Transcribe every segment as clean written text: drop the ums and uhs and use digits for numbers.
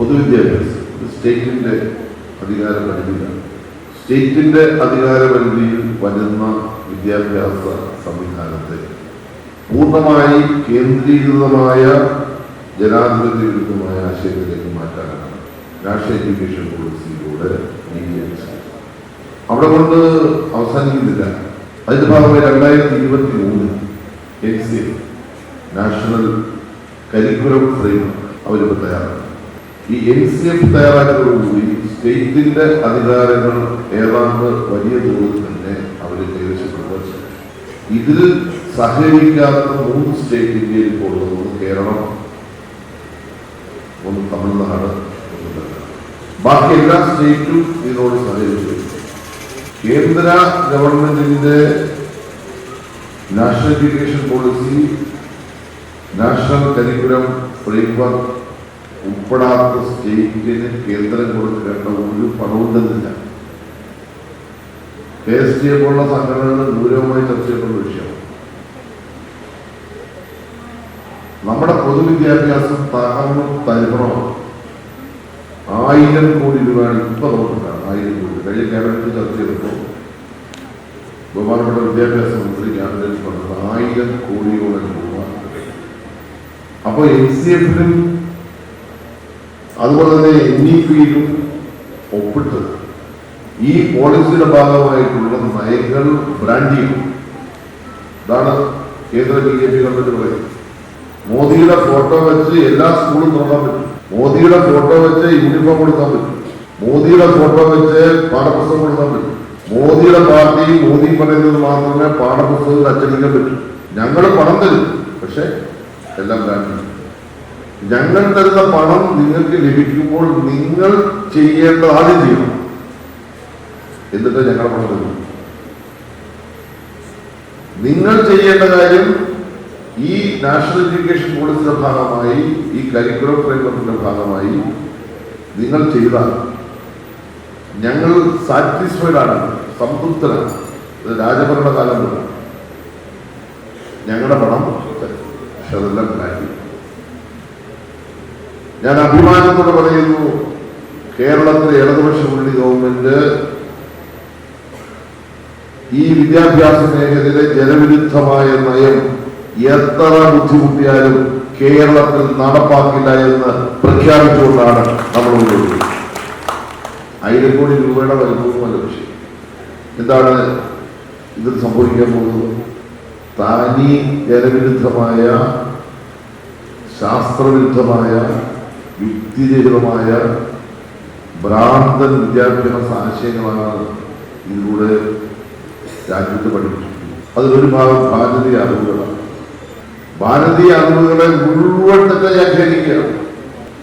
പൊതുവിദ്യാഭ്യാസം സ്റ്റേറ്റിൻ്റെ അധികാര പരിധിയിലാണ്. സ്റ്റേറ്റിൻ്റെ അധികാര പരിധിയിൽ വരുന്ന വിദ്യാഭ്യാസ സംവിധാനത്തെ പൂർണ്ണമായി കേന്ദ്രീകൃതമായ ജനാധിപത്യ വിരുദ്ധമായ ആശയത്തിലേക്ക് മാറ്റാനാണ് നാഷണൽ എഡ്യൂക്കേഷൻ പോളിസിയിലൂടെ നീങ്ങിയത്. അവിടെ കൊണ്ട് അവസാനിക്കുന്നില്ല. അതിൻ്റെ ഭാഗമായി 2023 NCF നാഷണൽ കരിക്കുലം ഫ്രെയിംവർക്ക് അവരിപ്പോൾ തയ്യാറാണ്. ഈ NCF തയ്യാറാക്കിയതോടുകൂടി സ്റ്റേറ്റിന്റെ അധികാരങ്ങൾ ഏതാണ്ട് വലിയ തോതിൽ തന്നെ അവർ കൈവശപ്പെടുത്താൻ. ഇതിൽ സഹകരിക്കാത്ത 3 സ്റ്റേറ്റ് ഇന്ത്യയിൽ ഇപ്പോൾ ഉള്ളത്. ഒന്ന് കേരളം, ഒന്ന് തമിഴ്നാട്, ഒന്ന് തെലങ്കാന. ബാക്കി എല്ലാ സ്റ്റേറ്റും ഇതിനോട് സഹകരിച്ചു. കേന്ദ്ര ഗവൺമെന്റിന്റെ national education policy, national curriculum framework ഉൾപ്പെടാത്ത സ്റ്റേറ്റിന് കേന്ദ്രം കൊടുക്കേണ്ട ഒരു പണവും തന്നില്ല. KSTA പോലുള്ള സംഘടനകൾ ഗൗരവമായി ചർച്ച ചെയ്യേണ്ട വിഷയമാണ്. നമ്മുടെ പൊതുവിദ്യാഭ്യാസം തകർന്നമാണ്. 1000 കോടി രൂപയാണ് ഇപ്പൊ നോക്കുന്നത്. 1000 കോടി കഴിഞ്ഞ ക്യാബിനറ്റ് ചർച്ച ചെയ്തപ്പോൾ ബഹുമാനപ്പെട്ട വിദ്യാഭ്യാസ മന്ത്രി ക്യാബിനറ്റിൽ പറഞ്ഞത് 1000 കോടിയോളം രൂപ. അപ്പോൾ NCFലും അതുപോലെ തന്നെ NEPയിലും ഒപ്പിട്ടത് ഈ പോളിസിയുടെ ഭാഗമായിട്ടുള്ള നയങ്ങൾ ബ്രാൻഡ് ചെയ്യും. ഇതാണ് കേന്ദ്ര BJP ഗവൺമെന്റ് പറയുന്നത്. മോദിയുടെ ഫോട്ടോ വെച്ച് എല്ലാ സ്കൂളും തുറക്കാൻ പറ്റും. മോദിയുടെ ഫോട്ടോ വെച്ച് യൂണിഫോം കൊടുക്കാൻ പറ്റും. മോദിയുടെ ഫോട്ടോ വെച്ച് പാഠപുസ്തകം കൊടുക്കാൻ പറ്റും. മോദിയുടെ പാർട്ടി മോദി പറയുന്നത് മാത്രമേ പാഠപുസ്തകത്തിൽ അച്ചടിക്കാൻ പറ്റൂ. ഞങ്ങൾ പണം തരും, പക്ഷെ എല്ലാം ബ്രാൻഡ്. ഞങ്ങൾ തരുന്ന പണം നിങ്ങൾക്ക് ലഭിക്കുമ്പോൾ നിങ്ങൾ ചെയ്യേണ്ടത് ആദ്യം ചെയ്യണം, എന്നിട്ട് ഞങ്ങൾ പണം തരും. നിങ്ങൾ ചെയ്യേണ്ട കാര്യം ഈ നാഷണൽ എഡ്യൂക്കേഷൻ പോളിസിയുടെ ഭാഗമായി, ഈ കരിക്കുലം ഫ്രെയിംവർക്കിന്റെ ഭാഗമായി നിങ്ങൾ ചെയ്താൽ ഞങ്ങൾ സാറ്റിസ്ഫൈഡ് ആണ്, സംതൃപ്തരാണ്. രാജഭരണകാലം വരും, ഞങ്ങളുടെ പണം തരും, പക്ഷെ അതെല്ലാം കാര്യം. ഞാൻ അഭിമാനത്തോടെ പറയുന്നു, കേരളത്തിലെ ഇടതുപക്ഷ മുന്നണി ഗവൺമെന്റ് ഈ വിദ്യാഭ്യാസ മേഖലയിലെ ജനവിരുദ്ധമായ നയം എത്ര ബുദ്ധിമുട്ടിയാലും കേരളത്തിൽ നടപ്പാക്കില്ല എന്ന് പ്രഖ്യാപിച്ചുകൊണ്ടാണ് നമ്മൾ മുന്നോട്ട്. 1000 കോടി രൂപയുടെ വരുന്നതുമല്ല വിഷയം. എന്താണ് ഇതിൽ സംഭവിക്കാൻ പോകുന്നത്? താനി ജനവിരുദ്ധമായ, ശാസ്ത്രവിരുദ്ധമായ, യുക്തിരഹിതമായ ഭ്രാന്തൻ വിദ്യാഭ്യാസ ആശയങ്ങളാണ് ഇതിലൂടെ രാജ്യത്ത് പഠിപ്പിക്കുന്നത്. അതിലൊരു ഭാഗം ഭാരതീയ അറിവുകളാണ്. ഭാരതീയ അറിവുകളെ മുഴുവൻ തന്നെ വ്യാഖ്യാനിക്കുകയാണ്.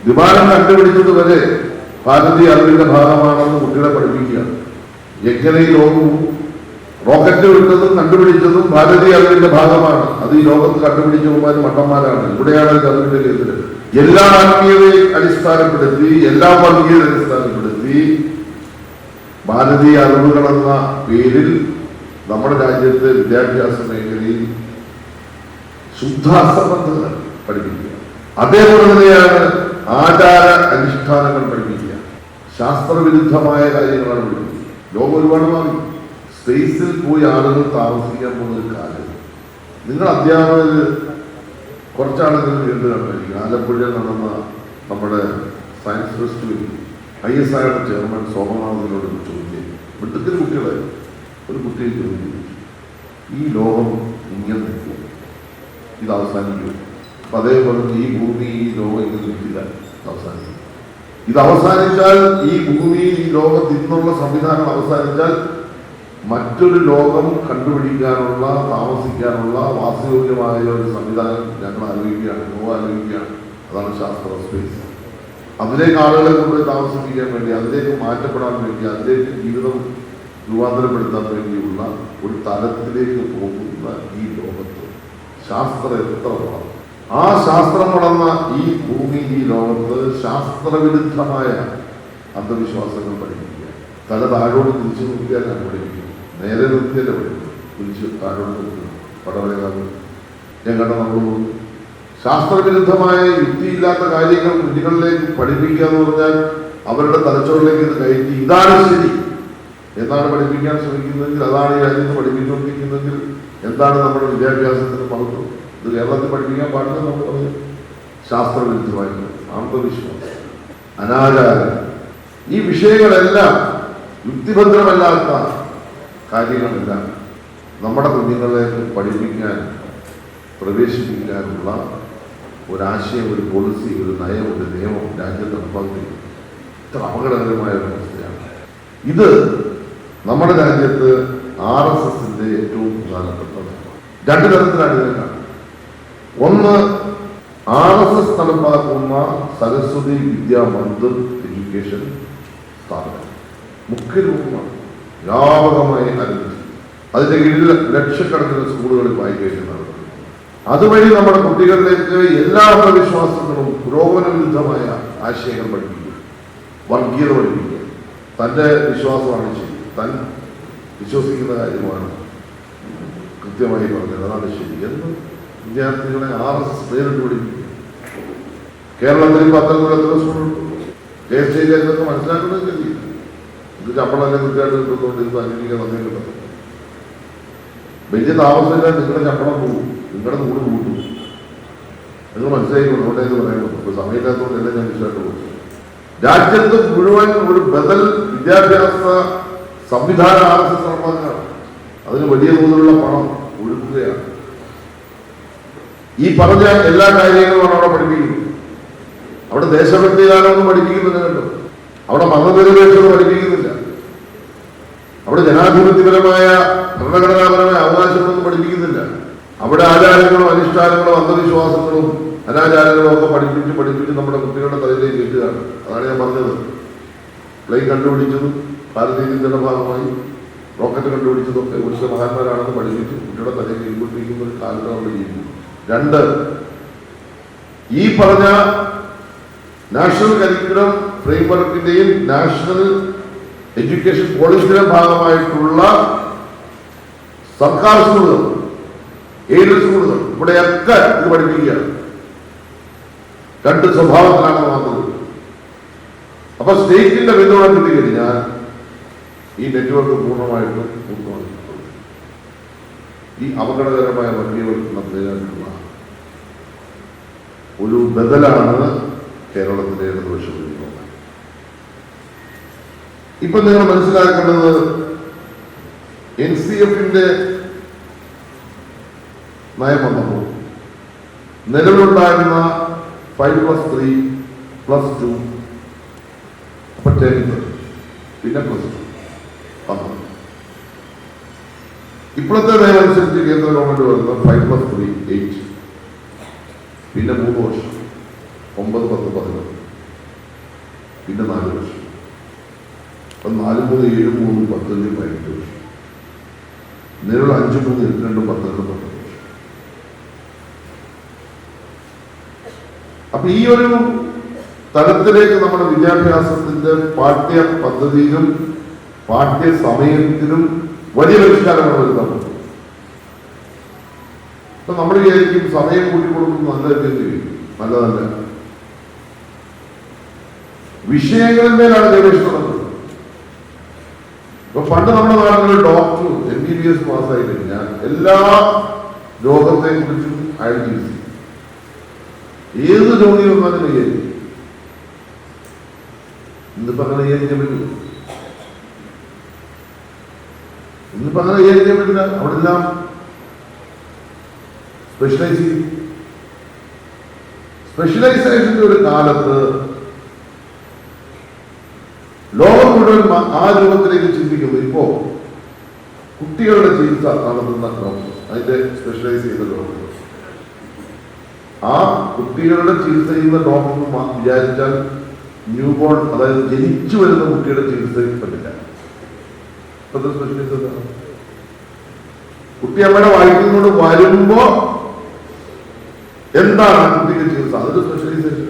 വിമാനം കണ്ടുപിടിച്ചത് വരെ ഭാരതീയ അറിവിന്റെ ഭാഗമാണെന്ന് കുട്ടികളെ പഠിപ്പിക്കുകയാണ്. എങ്ങനെ ഈ ലോകവും റോക്കറ്റ് വിട്ടതും കണ്ടുപിടിച്ചതും ഭാരതീയ അറിവിന്റെ ഭാഗമാണ്. അത് ഈ ലോകത്ത് കണ്ടുപിടിച്ചവന്മാരും മട്ടന്മാരാണ്. ഇവിടെയാണ് അറിവിന്റെ കേന്ദ്രം. എല്ലാ ആത്മീയതയെ അടിസ്ഥാനപ്പെടുത്തി, എല്ലാ വർഗീയത അടിസ്ഥാനപ്പെടുത്തി ഭാരതീയ അറിവുകളെന്ന പേരിൽ നമ്മുടെ രാജ്യത്തെ വിദ്യാഭ്യാസ മേഖലയിൽ ശുദ്ധാസംബന്ധങ്ങൾ പഠിപ്പിക്കുക. അതേപോലെ തന്നെയാണ് ആചാര അനുഷ്ഠാനങ്ങൾ പഠിപ്പിക്കുക. ശാസ്ത്രവിരുദ്ധമായ കാര്യങ്ങളാണ് പഠിപ്പിക്കുക. ലോകം ഒരുപാട് മാറി. സ്പേസിൽ പോയി ആളുകൾ താമസിക്കാൻ പോകുന്ന ഒരു കാലം. നിങ്ങൾ അധ്യാപകർ കുറച്ചാളുകൾ കേട്ട് കണ്ടിരിക്കും. ആലപ്പുഴയിൽ നടന്ന നമ്മുടെ സയൻസ് ഫെസ്റ്റിവൽ ISIയുടെ ചെയർമാൻ സോമനാഥനോട് ചോദിച്ചു. വിട്ടത്തിന് കുട്ടികളെ ഒരു കുട്ടിയെ ചോദിച്ചു, ഈ ലോകം ഇങ്ങനെ നിൽക്കും, ഇത് അവസാനിക്കും. അപ്പൊ അതേപോലെ ഈ ഭൂമി, ഈ ലോകം ഇങ്ങനെ നിൽക്കില്ല, അവസാനിക്കും. ഇത് അവസാനിച്ചാൽ, ഈ ഭൂമി, ഈ ലോകത്ത് ഇന്നുള്ള സംവിധാനം അവസാനിച്ചാൽ മറ്റൊരു ലോകം കണ്ടുപിടിക്കാനുള്ള, താമസിക്കാനുള്ള വാസയോഗ്യമായ ഒരു സംവിധാനം ഞങ്ങൾ ആലോചിക്കുകയാണ്, ആലോചിക്കുകയാണ്. അതാണ് ശാസ്ത്ര സ്പേസ്. അതിലേക്ക് ആളുകളെ കൊണ്ടുപോയി താമസിപ്പിക്കാൻ വേണ്ടി, അതിലേക്ക് മാറ്റപ്പെടാൻ വേണ്ടി, അതിലേക്ക് ജീവിതം രൂപാന്തരപ്പെടുത്താൻ വേണ്ടിയുള്ള ഒരു തലത്തിലേക്ക് പോകുന്ന ഈ ലോകത്ത് ശാസ്ത്രം എത്ര വളർന്നു. ആ ശാസ്ത്രം വളർന്ന ഈ ഭൂമി, ഈ ലോകത്ത് ശാസ്ത്രവിരുദ്ധമായ അന്ധവിശ്വാസങ്ങൾ പഠിപ്പിക്കുക. തല താഴോട്ട് തിരിച്ചു നോക്കിയാൽ ഞാൻ പഠിപ്പിക്കും, നേരെ നിർത്തിയല്ലേ പഠിക്കും, തിരിച്ച് താഴോട്ട് നോക്കുക. പടവലകാലം ഞാൻ കണ്ട നമ്മൾ ശാസ്ത്രവിരുദ്ധമായ യുക്തിയില്ലാത്ത കാര്യങ്ങൾ കുട്ടികളിലേക്ക് പഠിപ്പിക്കുക എന്ന് പറഞ്ഞാൽ അവരുടെ തലച്ചോറിലേക്ക് ഇത് കയറ്റി ഇതാണ് ശരി എന്നാണ് പഠിപ്പിക്കാൻ ശ്രമിക്കുന്നതെങ്കിൽ, അതാണ് ഈ രാജ്യത്ത് പഠിപ്പിച്ചുകൊണ്ടിരിക്കുന്നതെങ്കിൽ എന്താണ് നമ്മുടെ വിദ്യാഭ്യാസത്തിന് മഹത്വം? ഇത് കേരളത്തിൽ പഠിപ്പിക്കാൻ പാടില്ല. നമ്മൾ പറഞ്ഞു ശാസ്ത്രവിരുദ്ധമായിട്ട് അന്ധവിശ്വാസം, അനാചാരം, ഈ വിഷയങ്ങളെല്ലാം യുക്തിഭദ്രമല്ലാത്ത കാര്യങ്ങളെല്ലാം നമ്മുടെ കുഞ്ഞുങ്ങളെ പഠിപ്പിക്കാൻ പ്രവേശിപ്പിക്കാനുള്ള ഒരാശയം, ഒരു പോളിസി, ഒരു നയം, ഒരു നിയമം രാജ്യത്ത് നടപ്പാക്കിയിരിക്കുന്നു. ഇത്ര അപകടകരമായ ഒരു അവസ്ഥയാണ് ഇത്. നമ്മുടെ രാജ്യത്ത് RSSന്റെ ഏറ്റവും പ്രധാനപ്പെട്ട രണ്ട് തരത്തിലാണ് ഇതിനെ കാണുന്നത്. ഒന്ന്, RSS നടപ്പാക്കുന്ന സരസ്വതി വിദ്യാ മന്ദിർ എഡ്യൂക്കേഷൻ സ്ഥാപനം മുഖ്യ രൂപമാണ് വ്യാപകമായി ആരംഭിച്ചു. അതിന്റെ കീഴിൽ ലക്ഷക്കണക്കിന് സ്കൂളുകളിൽ വായിക്കുന്നതാണ്. അതുവഴി നമ്മുടെ കുട്ടികളിലേക്ക് എല്ലാ അന്ധവിശ്വാസങ്ങളും പുരോഗമന വിരുദ്ധമായ ആശയങ്ങൾ പഠിപ്പിക്കുക, വർഗീയത പഠിപ്പിക്കുക, തൻ്റെ വിശ്വാസമാണ് ശരി, താൻ വിശ്വസിക്കുന്ന കാര്യമാണ് കൃത്യമായി പറഞ്ഞത്, അതാണ് ശരി എന്ന് വിദ്യാർത്ഥികളെ RSS നേരിട്ട് പഠിപ്പിക്കുക. കേരളത്തിൽ ഇപ്പോൾ അത്തരത്തിലുള്ള സ്കൂളുണ്ട്. KSJ എന്നൊക്കെ മനസ്സിലാക്കുന്നത് കഴിയും. ഇത് ശമ്പളമെല്ലാം കൃത്യമായിട്ട് കിട്ടുന്നതുകൊണ്ട് ഇത് അന്വേഷിക്കാൻ നന്ദി കിട്ടുന്നത്. വലിയ താമസമില്ല, നിങ്ങളുടെ ശമ്പളം പോകും, നിങ്ങളുടെ കൂടെ കൂട്ടും. നിങ്ങൾ മനസ്സിലായിക്കൊണ്ട് എന്ന് പറയുന്നത് ഇപ്പോൾ സമയമില്ലാത്തതുകൊണ്ട് എല്ലാം ഞാൻ വിശ്വാസം പോകും. രാജ്യത്ത് മുഴുവൻ ഒരു ബദൽ വിദ്യാഭ്യാസ സംവിധാനം RSS നടപ്പാക്കാനാണ്. അതിന് വലിയ തോതിലുള്ള പണം ഒഴുക്കുകയാണ്. ഈ പറഞ്ഞ എല്ലാ കാര്യങ്ങളുമാണ് അവിടെ പഠിപ്പിക്കുന്നത്. അവിടെ ദേശഭക്തി ഗാനമൊന്നും പഠിപ്പിക്കുന്നില്ല കേട്ടോ. അവിടെ മതനിരപേക്ഷത പഠിപ്പിക്കുന്നില്ല. അവിടെ ജനാധിപത്യപരമായ ഭരണഘടനാപരമായ അവകാശങ്ങളൊന്നും പഠിപ്പിക്കുന്നില്ല. അവിടെ ആചാരങ്ങളും അനുഷ്ഠാനങ്ങളും അന്ധവിശ്വാസങ്ങളും അനാചാരങ്ങളും ഒക്കെ പഠിപ്പിച്ച് നമ്മുടെ കുട്ടികളുടെ തലയിലേക്ക് എത്തുകയാണ്. അതാണ് ഞാൻ പറഞ്ഞത്. പ്ലെയിൻ കണ്ടുപിടിച്ചതും ഭാരതീയ ഇന്ത്യയുടെ ഭാഗമായി റോക്കറ്റ് കണ്ടുപിടിച്ചതൊക്കെ ഇവിടുത്തെ മഹാന്മാരാണെന്ന് പഠിപ്പിച്ച് കുട്ടിയുടെ തലയിൽ കീഴ്പിടിക്കുന്ന ഒരു കാലത്ത് നമ്മൾ ജീവിക്കും. രണ്ട്, ഈ പറഞ്ഞ നാഷണൽ കരിക്കുലം ഫ്രെയിംവർക്കിന്റെയും നാഷണൽ എഡ്യൂക്കേഷൻ പോളിസിയുടെ ഭാഗമായിട്ടുള്ള സർക്കാർ സ്കൂളുകൾ, എയ്ഡഡ് സ്കൂളുകൾ, ഇവിടെയൊക്കെ ഇത് പഠിപ്പിക്കുകയാണ്. രണ്ട് സ്വഭാവത്തിലാണ് വന്നത്. അപ്പൊ സ്റ്റേറ്റിന്റെ പിന്തുണ കിട്ടിക്കഴിഞ്ഞാൽ ഈ നെറ്റ്വർക്ക് പൂർണ്ണമായിട്ടും ഈ അപകടകരമായ വർഗീയവൽക്കരണത്തിനുള്ള ഒരു ബദലാണ് കേരളത്തിലെ ഇടതുപക്ഷ വിരുദ്ധം. ഇപ്പൊ നിങ്ങൾ മനസ്സിലാക്കേണ്ടത് NCFന്റെ നയം വന്നപ്പോൾ നിലവിലുണ്ടായിരുന്ന 5+3+2 അപ്പൊ 10, പിന്നെ +2 12. ഇപ്പോഴത്തെ നയം അനുസരിച്ച് കേന്ദ്ര ഗവൺമെന്റ് വരുന്ന 5+3 8, പിന്നെ 3 വർഷം 9, 10, 11, പിന്നെ 4 വർഷം. അപ്പം 4, 3, 7, 3, 10, 15 വർഷം. നിലവിൽ 5, 3, 8, 2, 12 വർഷം. അപ്പൊ ഈ ഒരു തലത്തിലേക്ക് നമ്മുടെ വിദ്യാഭ്യാസത്തിന്റെ പാഠ്യ പദ്ധതിയിലും പാഠ്യ സമയത്തിലും വലിയ പരിഷ്കാരങ്ങൾ വരുത്താൻ പറ്റും. അപ്പൊ നമ്മൾ വിചാരിക്കും സമയം കൂട്ടിക്കൊടുക്കുന്നത് നല്ലതല്ലേ? നല്ലതല്ല. വിഷയങ്ങളിന്മേലാണ് ഗവേഷണം നടക്കുന്നത്. ഇപ്പൊ പണ്ട് നമ്മുടെ നാടുകളിൽ ഡോക്ടർ MBBS പാസ്സായി കഴിഞ്ഞാൽ എല്ലാ രോഗത്തെ കുറിച്ചും അയാൾ ചികിത്സിക്കും. ഏത് രോഗി വന്നാലും കൈകാര്യം. ഇന്നിപ്പോ അങ്ങനെ കൈകാര്യം പറ്റില്ല. ഇന്നിപ്പോ അങ്ങനെ കൈകാര്യം പറ്റില്ല. അവിടെ എല്ലാം സ്പെഷ്യലൈസേഷന്റെ ഒരു കാലത്ത് ലോകം മുഴുവൻ ആ രൂപത്തിലേക്ക് ചിന്തിക്കുന്നു. ഇപ്പോ കുട്ടികളുടെ ചികിത്സ നടത്തുന്ന ഡോക്ടർ, അതിന്റെ സ്പെഷ്യലൈസ് ചെയ്ത ഡോക്ടർ, ആ കുട്ടികളുടെ ചികിത്സ ചെയ്യുന്ന ഡോക്ടർ വിചാരിച്ചാൽ ന്യൂ ബോൺ, അതായത് ജനിച്ചു വരുന്ന കുട്ടിയുടെ ചികിത്സ പറ്റില്ല. സ്പെഷ്യലൈസ് കുട്ടി അമ്മയുടെ വായിക്കുന്നോട് വരുമ്പോ എന്താണ് ആ കുട്ടിക്ക് ചികിത്സ, അതൊരു സ്പെഷ്യലൈസേഷൻ.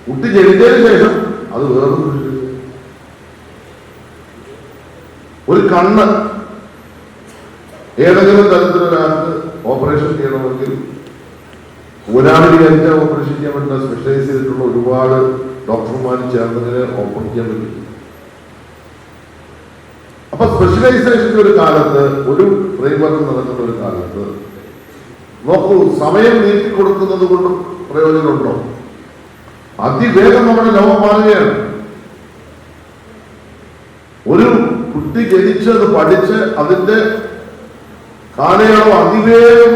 കുട്ടി ജനിച്ചതിന് ശേഷം അത് വേറൊരു സ്പെഷ്യലൈസേഷൻ. ഒരു കണ്ണ് ഏതെങ്കിലും തരത്തിലൊരാൾക്ക് ഓപ്പറേഷൻ ചെയ്യണമെങ്കിൽ ഒരാൾ വിചാരിച്ച ഓപ്പറേഷൻ ചെയ്യാൻ പറ്റുന്ന സ്പെഷ്യലൈസ് ചെയ്തിട്ടുള്ള ഒരുപാട് ഡോക്ടർമാർ ചേർന്നതിന് ഓപ്പറേറ്റ് ചെയ്യാൻ പറ്റും. അപ്പൊ സ്പെഷ്യലൈസേഷന്റെ ഒരു കാലത്ത്, ഒരു ഫ്രെയിംവർക്ക് നടക്കുന്ന ഒരു കാലത്ത് നോക്കൂ, സമയം നീട്ടി കൊടുക്കുന്നത് കൊണ്ട് പ്രയോജനമുണ്ടോ? അതിവേഗം നമ്മുടെ ലോകം മാറുകയാണ്. ഒരു കുട്ടി ജനിച്ച് അത് പഠിച്ച് അതിന്റെ കാലയളവ് അതിവേഗം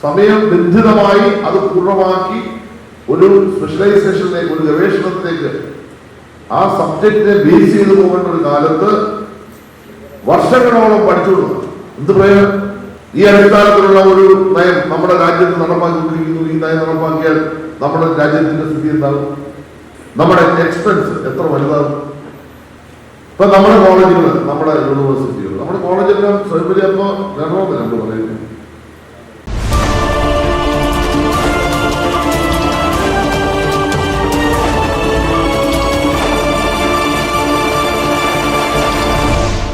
സമയം ബന്ധിതമായി അത് പൂർണ്ണമാക്കി ഒരു സ്പെഷ്യലൈസേഷനിലേക്ക്, ഒരു ഗവേഷണത്തിലേക്ക് ആ സബ്ജക്റ്റിനെ ബേസ് ചെയ്ത് പോകേണ്ട ഒരു കാലത്ത് വർഷങ്ങളോളം പഠിച്ചുകൊടുക്കുക. എന്ത് പ്രയോജനം? ഈ അടിസ്ഥാനത്തിലുള്ള ഒരു നയം നമ്മുടെ രാജ്യത്ത് നടപ്പാക്കിക്കൊണ്ടിരിക്കുന്നു. ഈ നയം നടപ്പാക്കിയാൽ നമ്മുടെ രാജ്യത്തിന്റെ സ്ഥിതി എന്താകും? നമ്മുടെ എക്സ്പെൻസ് എത്ര വലുതാകും? ഇപ്പൊ നമ്മുടെ കോളേജുകൾ, നമ്മുടെ യൂണിവേഴ്സിറ്റികൾ, നമ്മുടെ കോളേജെല്ലാം സ്വയം പര്യാപ്തം വേണമെന്ന് നമ്മൾ പറയുന്നു.